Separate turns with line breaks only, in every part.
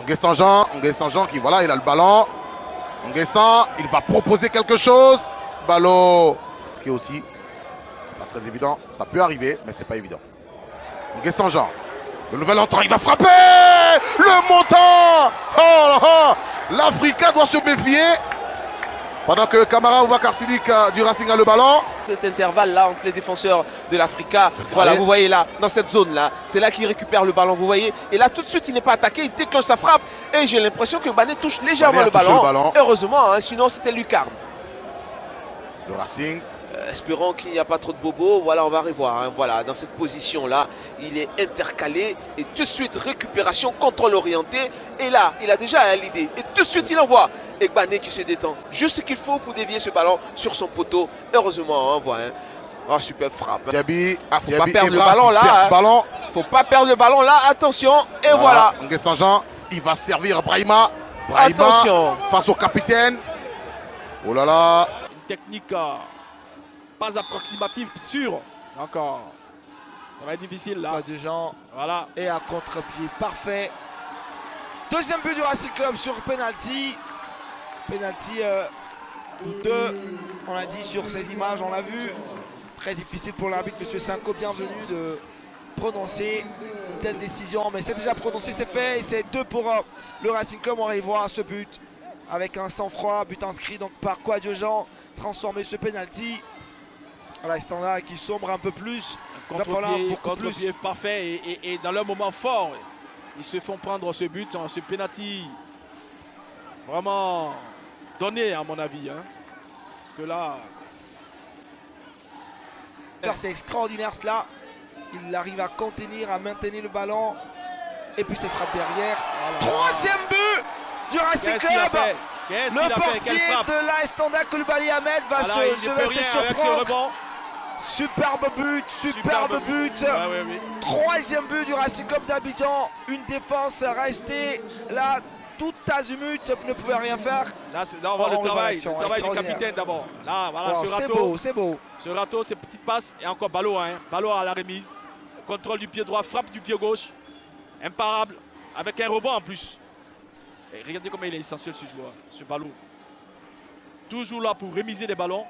Nguessan qui, voilà, il a le ballon. Nguessan, il va proposer quelque chose. Ballon qui est aussi, c'est pas très évident. Ça peut arriver, mais c'est pas évident. Nguessan, le nouvel entrant, il va frapper. Le montant. L'Africain doit se méfier. Pendant que Kamara Boubacar Siddiq du Racing a le ballon.
Cet intervalle-là entre les défenseurs de l'Africa, voilà, vous voyez là, dans cette zone-là, c'est là qu'il récupère le ballon, vous voyez. Et là, tout de suite, il n'est pas attaqué, il déclenche sa frappe. Et j'ai l'impression que Bané touche légèrement le ballon. Heureusement, hein, sinon c'était lucarne.
Le Racing.
Espérons qu'il n'y a pas trop de bobos. Voilà, on va revoir. Hein. Voilà, dans cette position-là, il est intercalé. Et tout de suite, récupération, contrôle orienté. Et là, il a déjà l'idée. Et tout de suite, il envoie. Et Bané qui se détend. Juste ce qu'il faut pour dévier ce ballon sur son poteau. Heureusement, on voit. Hein. Oh, super frappe.
Diaby,
faut pas perdre le ballon là. Hein. Faut pas perdre le ballon là. Attention. Et voilà.
Nguessan Jean, il va servir Brahima.
Attention.
Face au capitaine. Oh là là.
Une technique pas approximative, sûre. Encore. Ça va être difficile là.
De gens.
Voilà.
Et à contre-pied parfait. Deuxième but du Racing Club sur penalty. Penalty douteux. On l'a dit sur ces images, on l'a vu. Très difficile pour l'arbitre, M. Sanko, bienvenue de prononcer une telle décision. Mais c'est déjà prononcé, c'est fait. Et c'est 2 pour le Racing Club. On va y voir ce but avec un sang-froid. But inscrit donc par Kouadiojan. Transformer ce penalty. Voilà, Standard qui sombre un peu plus.
Contre-pied parfait et dans leur moment fort, ils se font prendre ce but, ce penalty vraiment donné à mon avis. Hein. Parce que là...
C'est extraordinaire cela. Il arrive à contenir, à maintenir le ballon. Et puis cette frappe derrière. Voilà. Troisième but du Racing Club. Le portier de l'AS Standard Coulibaly Ahmed va se laisser surprendre. Superbe but.
Ouais.
Troisième but du Racing Club d'Abidjan. Une défense restée là, tout azimut, ne pouvait rien faire.
Là on voit le travail du capitaine d'abord. Là, voilà,
c'est beau.
Ce râteau, ces petites passes et encore Ballot. Hein. Ballot à la remise. Contrôle du pied droit, frappe du pied gauche. Imparable, avec un rebond en plus. Et regardez comment il est essentiel ce joueur, ce Ballot. Toujours là pour remiser les ballons.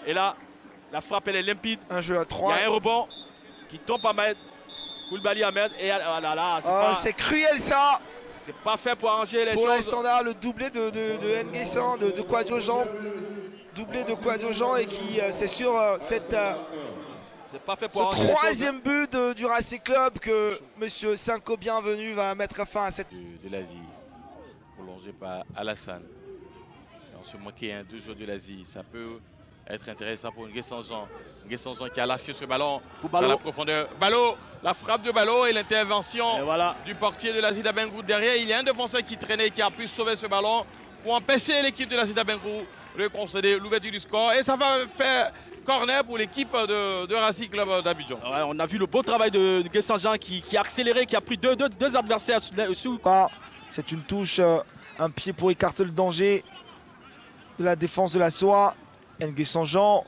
Et là, la frappe elle est limpide.
Un jeu à 3.
Il y a un rebond qui tombe à Ahmed. Coulibaly Ahmed. Et là,
c'est cruel ça.
C'est pas fait pour arranger les choses.
Pour l'Standard, le doublé de Nguessan, de Kouadiojan. Doublé de Kouadiojan et qui, c'est sûr, c'est
pas fait pour
ce troisième but du Racing Club que M. Sanko bienvenue va mettre fin à cette...
De l'Asie, prolongé par Alassane. Et on se moquait 2 joueurs de l'Asie. Ça peut être intéressant pour Nguessan Jean. Nguessan Jean qui a lâché ce ballon dans la profondeur. Ballot, la frappe de Ballot et l'intervention du portier de l'Asie d'Abengrou. Derrière, il y a un défenseur qui traînait, qui a pu sauver ce ballon pour empêcher l'équipe de l'Asie d'Abengrou de concéder l'ouverture du score. Et ça va faire corner pour l'équipe de Racing Club d'Abidjan.
Ouais, on a vu le beau travail de Nguessan Jean qui a accéléré, qui a pris deux adversaires sous.
C'est une touche, un pied pour écarter le danger de la défense de la SOA. Nguessan Jean,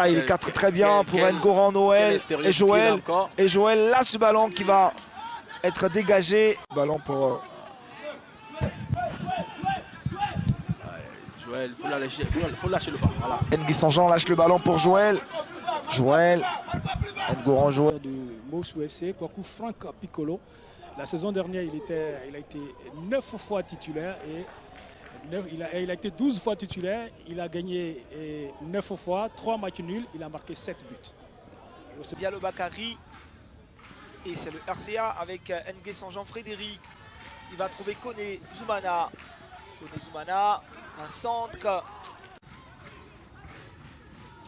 il écarte très bien pour Ngoran Noël et Joël. Et Joël lâche ce ballon qui va être dégagé. Ballon pour...
Joël, il faut lâcher le ballon. Voilà.
Nguessan Jean lâche le ballon pour Joël. Ngoran Joël.
De Mosou FC, Kwaku Franck Piccolo. La saison dernière, il a été 9 fois titulaire et il a été 12 fois titulaire. Il a gagné 9 fois, 3 matchs nuls. Il a marqué 7 buts.
Diallo Bakary. Et c'est le RCA avec Nguessan Jean Frédéric. Il va trouver Kone Zoumana. Un centre.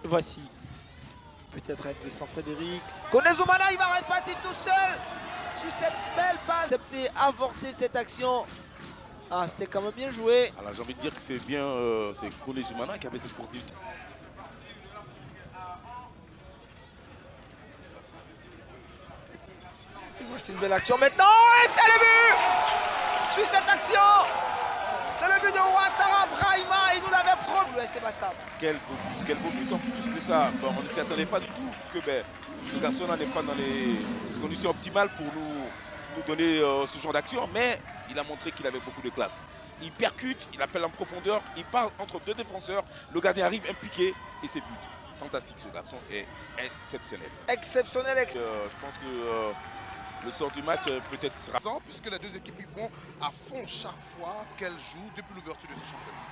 Voici. Peut-être Nguessan Frédéric. Kone Zoumana, il va repartir tout seul. Sur cette belle passe. Accepté, avorter cette action. C'était quand même bien joué.
Alors j'ai envie de dire que c'est bien, c'est Kone Zoumana qui avait cette opportunité.
Voici une belle action maintenant. Et c'est le but. Sur cette action. C'est le but de Ouattara Brahima. Il nous l'avait promis. l'USC Bassam.
Quel beau but en plus de ça. Bon, on ne s'y attendait pas du tout, puisque ce garçon-là n'est pas dans les conditions optimales pour nous donner ce genre d'action, mais il a montré qu'il avait beaucoup de classe. Il percute, il appelle en profondeur, il part entre deux défenseurs, le gardien arrive impliqué et c'est but. Fantastique, ce garçon est exceptionnel.
Exceptionnel.
Je pense que le sort du match peut-être sera...
Puisque les deux équipes y vont à fond chaque fois qu'elles jouent depuis l'ouverture de ce championnat.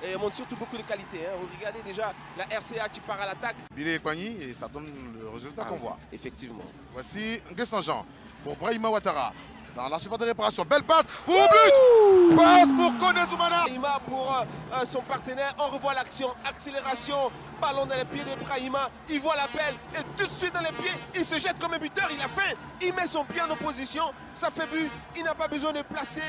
Et elle montre surtout beaucoup de qualité. Hein. Regardez déjà la RCA qui part à l'attaque.
Billy Ekwanyi, et ça donne le résultat qu'on voit.
Effectivement.
Voici Nguessan-Jean pour Brahima Ouattara. Dans la surface de réparation, belle passe pour le but. Passe pour Kone Zoumana.
Brahima pour son partenaire, on revoit l'action, accélération, ballon dans les pieds de Brahima, il voit l'appel et tout de suite dans les pieds, il se jette comme un buteur, il a faim, il met son pied en opposition, ça fait but, il n'a pas besoin de placer,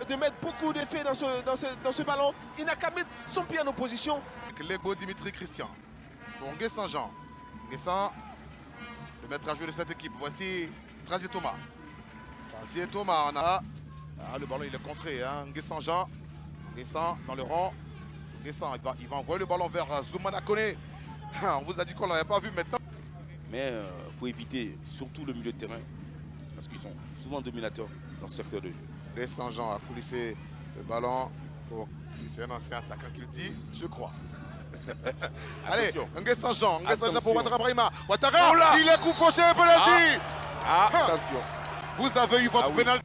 de mettre beaucoup d'effets dans ce ballon, il n'a qu'à mettre son pied en opposition.
Lego Dimitri Christian pour Nguessan-Jean. Nguessan, le maître à jouer de cette équipe. Voici Trazier Thomas. Trazier Thomas, on a... le ballon il est contré, hein. Nguessan-Jean. Nguessan dans le rang. Nguessan, il va envoyer le ballon vers Zoumana Kone. On vous a dit qu'on ne l'avait pas vu maintenant.
Mais il faut éviter surtout le milieu de terrain, parce qu'ils sont souvent dominateurs dans ce secteur de jeu.
Nguessan-Jean a coulissé le ballon. Pour... Si c'est un ancien attaquant qui le dit, je crois. Allez, Nguessan-Jean. Nguessan-Jean pour Ouattara Brahima. Ouattara, il est coup fauché, penalty.
Attention.
Vous avez eu votre pénalty.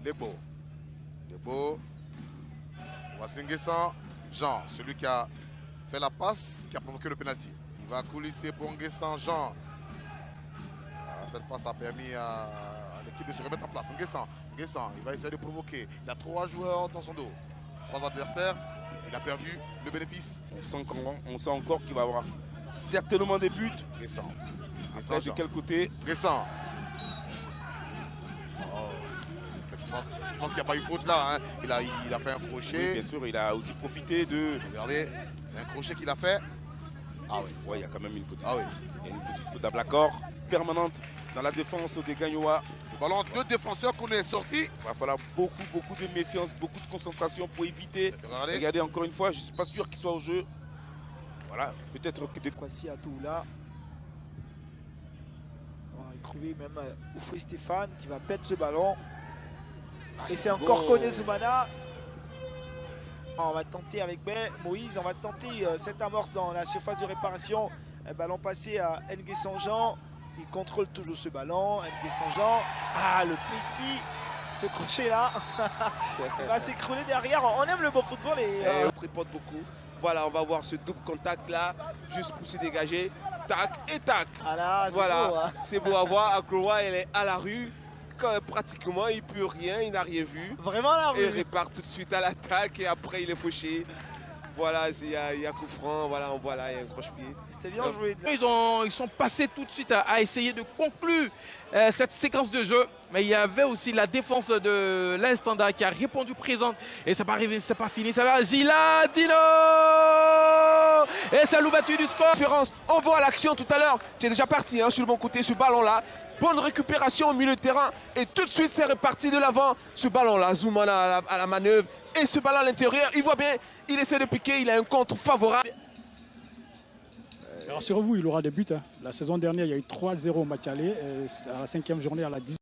Lebo. Voici Nguessan-Jean, celui qui a fait la passe, qui a provoqué le pénalty. Il va coulisser pour Nguessan-Jean. Cette passe a permis à l'équipe de se remettre en place. Nguessan, il va essayer de provoquer. Il a 3 joueurs dans son dos. 3 adversaires. Il a perdu le bénéfice.
On sent encore qu'il va y avoir certainement des buts.
Nguessan.
Après, de quel côté?
Nguessan. Je pense qu'il n'y a pas eu faute là. Hein. Il a fait un crochet.
Oui, bien sûr, il a aussi profité de...
Regardez, c'est un crochet qu'il a fait. Ah oui.
Ouais, il y a quand même une petite,
il
y a une petite faute à placard permanente dans la défense des Gagnois.
Le ballon, 2 défenseurs qu'on est sortis.
Il va falloir beaucoup de méfiance, beaucoup de concentration pour éviter. Regardez encore une fois, je ne suis pas sûr qu'il soit au jeu. Voilà, peut-être que de
Kwasi à tout là. On va y trouver même Oufoué Stéphane qui va perdre ce ballon. Et c'est encore Kone Zoumana. On va tenter avec Moïse, on va tenter cette amorce dans la surface de réparation. Un ballon passé à Nguessan-Jean. Il contrôle toujours ce ballon. Nguessan-Jean. Ah, le petit. Ce crochet là. Il va s'écrouler derrière. On aime le bon football. Et
on tripote beaucoup. Voilà, on va voir ce double contact là. Juste pour se dégager. Tac et tac.
Ah là,
voilà, c'est beau à voir. Akloa, elle est à la rue. Pratiquement, il ne peut rien, il n'a rien vu.
Vraiment la rue.
Et il répare tout de suite à l'attaque et après il est fauché. Voilà, il y a coup franc, voilà, on voit là, il y a un croche-pied.
C'était bien joué.
Ils sont passés tout de suite à essayer de conclure cette séquence de jeu. Mais il y avait aussi la défense de l'Instanda qui a répondu présente. Et ça va arriver, c'est pas fini, ça va. Giladino. Et c'est l'ouverture du score.
On voit l'action tout à l'heure. Tu es déjà parti hein, sur le bon côté, ce ballon-là. Bonne récupération au milieu de terrain. Et tout de suite, c'est reparti de l'avant. Ce ballon-là, Zoumana à la manœuvre. Et ce ballon à l'intérieur, il voit bien, il essaie de piquer, il a un contre favorable.
Alors sur vous, il aura des buts. Hein. La saison dernière, il y a eu 3-0 au match aller. À la 5e journée, à la 10e.